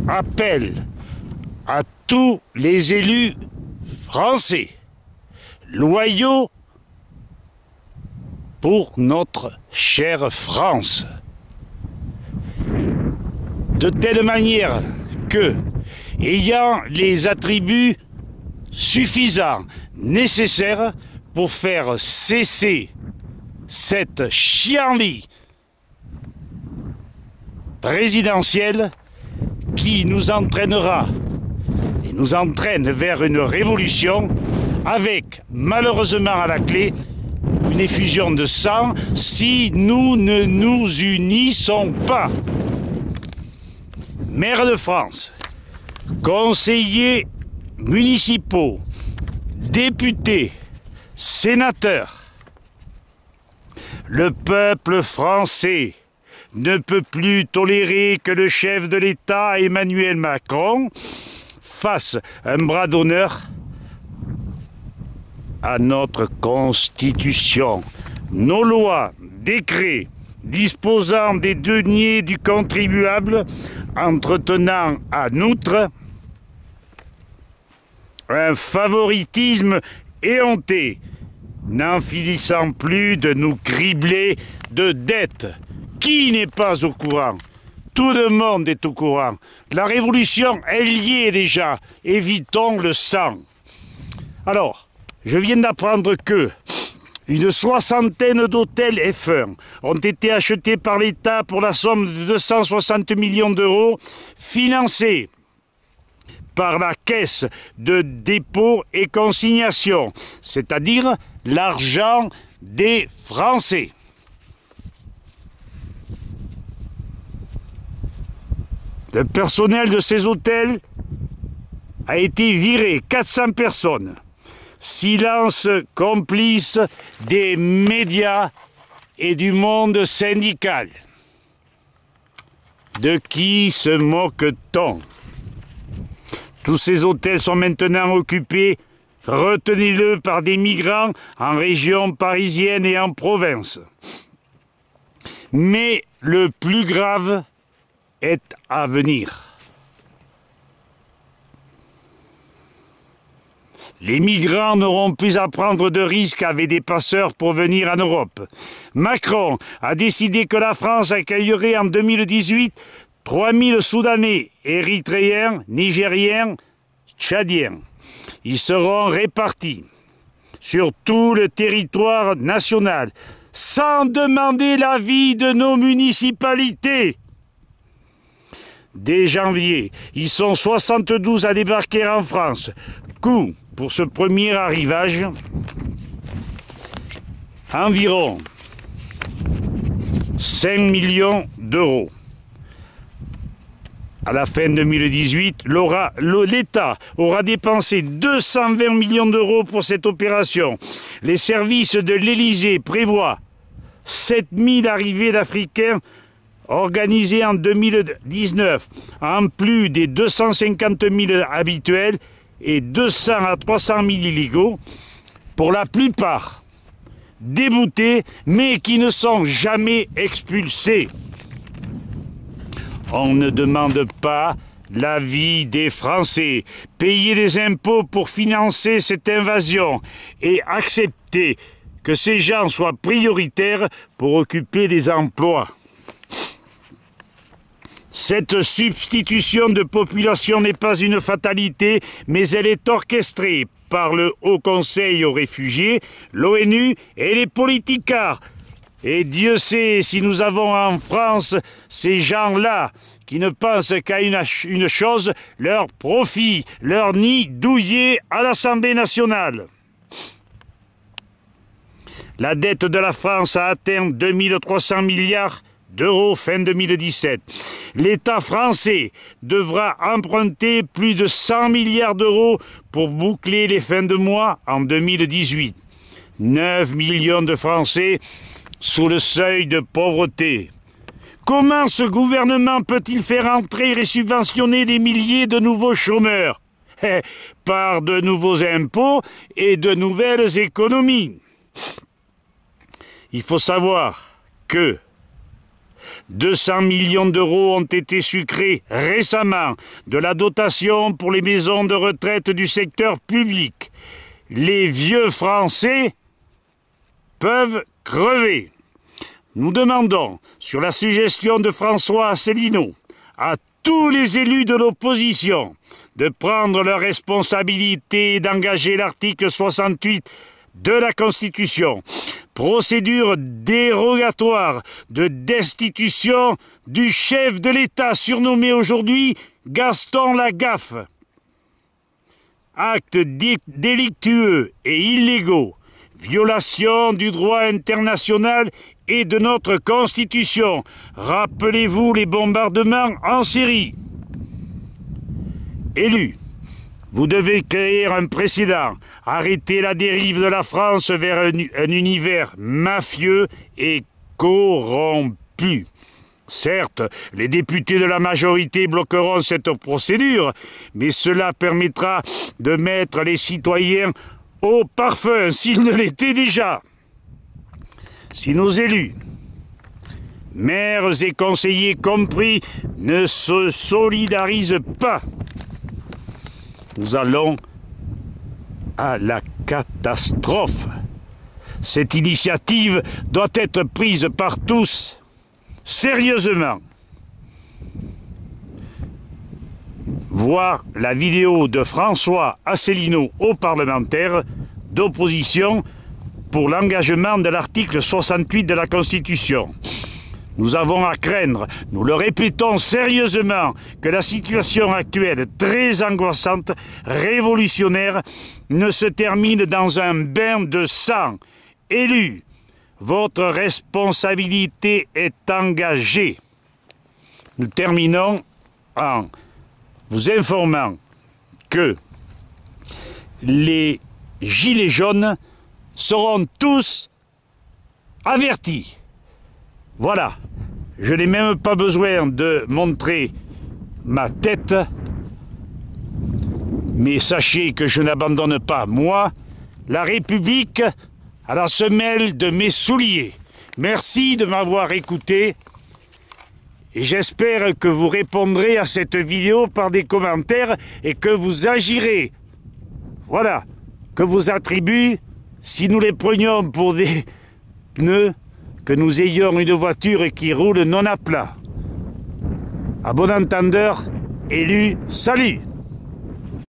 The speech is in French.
appelle à tous les élus français, loyaux pour notre chère France, de telle manière que, ayant les attributs suffisants, nécessaires pour faire cesser cette chienlit présidentielle qui nous entraînera et nous entraîne vers une révolution avec, malheureusement à la clé, une effusion de sang si nous ne nous unissons pas. Maire de France, conseillers municipaux, députés, sénateurs, le peuple français ne peut plus tolérer que le chef de l'État, Emmanuel Macron, fasse un bras d'honneur à notre Constitution. Nos lois, décrets disposant des deniers du contribuable, entretenant en outre un favoritisme éhonté, n'en finissant plus de nous cribler de dettes. Qui n'est pas au courant? Tout le monde est au courant. La révolution, elle y est déjà. Évitons le sang. Alors, je viens d'apprendre que une soixantaine d'hôtels F1 ont été achetés par l'État pour la somme de 260 millions d'euros, financés par la Caisse de dépôt et consignation, c'est-à-dire l'argent des Français. Le personnel de ces hôtels a été viré, 400 personnes. Silence complice des médias et du monde syndical. De qui se moque-t-on? Tous ces hôtels sont maintenant occupés, retenez-le, par des migrants en région parisienne et en province. Mais le plus grave est à venir. Les migrants n'auront plus à prendre de risques avec des passeurs pour venir en Europe. Macron a décidé que la France accueillerait en 2018 3000 Soudanais, Érythréens, Nigériens, Tchadiens. Ils seront répartis sur tout le territoire national, sans demander l'avis de nos municipalités. Dès janvier, ils sont 72 à débarquer en France. Coût pour ce premier arrivage, environ 5 millions d'euros. À la fin 2018, l'État aura dépensé 220 millions d'euros pour cette opération. Les services de l'Élysée prévoient 7000 arrivées d'Africains organisées en 2019, en plus des 250 000 habituels et 200 à 300 000 illégaux, pour la plupart déboutés, mais qui ne sont jamais expulsés. On ne demande pas l'avis des Français. Payer des impôts pour financer cette invasion et accepter que ces gens soient prioritaires pour occuper des emplois. Cette substitution de population n'est pas une fatalité, mais elle est orchestrée par le Haut Conseil aux réfugiés, l'ONU et les politicards. Et Dieu sait si nous avons en France ces gens-là qui ne pensent qu'à une chose, leur profit, leur nid douillé à l'Assemblée nationale. La dette de la France a atteint 2300 milliards d'euros fin 2017. L'État français devra emprunter plus de 100 milliards d'euros pour boucler les fins de mois en 2018. 9 millions de Français sous le seuil de pauvreté. Comment ce gouvernement peut-il faire entrer et subventionner des milliers de nouveaux chômeurs? Par de nouveaux impôts et de nouvelles économies. Il faut savoir que 200 millions d'euros ont été sucrés récemment de la dotation pour les maisons de retraite du secteur public. Les vieux Français peuvent crever. Nous demandons, sur la suggestion de François Asselineau, à tous les élus de l'opposition de prendre leurs responsabilités et d'engager l'article 68 de la Constitution, procédure dérogatoire de destitution du chef de l'État surnommé aujourd'hui Gaston Lagaffe. Actes délictueux et illégaux, violation du droit international et de notre Constitution. Rappelez-vous les bombardements en Syrie. Élus, vous devez créer un précédent, arrêter la dérive de la France vers un univers mafieux et corrompu. Certes, les députés de la majorité bloqueront cette procédure, mais cela permettra de mettre les citoyens au parfum s'ils ne l'étaient déjà. Si nos élus, maires et conseillers compris, ne se solidarisent pas, nous allons à la catastrophe. Cette initiative doit être prise par tous, sérieusement. Voir la vidéo de François Asselineau aux parlementaires d'opposition pour l'engagement de l'article 68 de la Constitution. Nous avons à craindre, nous le répétons sérieusement, que la situation actuelle, très angoissante, révolutionnaire, ne se termine dans un bain de sang. Élus, votre responsabilité est engagée. Nous terminons en vous informant que les gilets jaunes seront tous avertis. Voilà, je n'ai même pas besoin de montrer ma tête, mais sachez que je n'abandonne pas, moi, la République à la semelle de mes souliers. Merci de m'avoir écouté et j'espère que vous répondrez à cette vidéo par des commentaires et que vous agirez. Voilà, que vous attribuez, si nous les prenions pour des pneus, que nous ayons une voiture qui roule non à plat. À bon entendeur, élu, salut!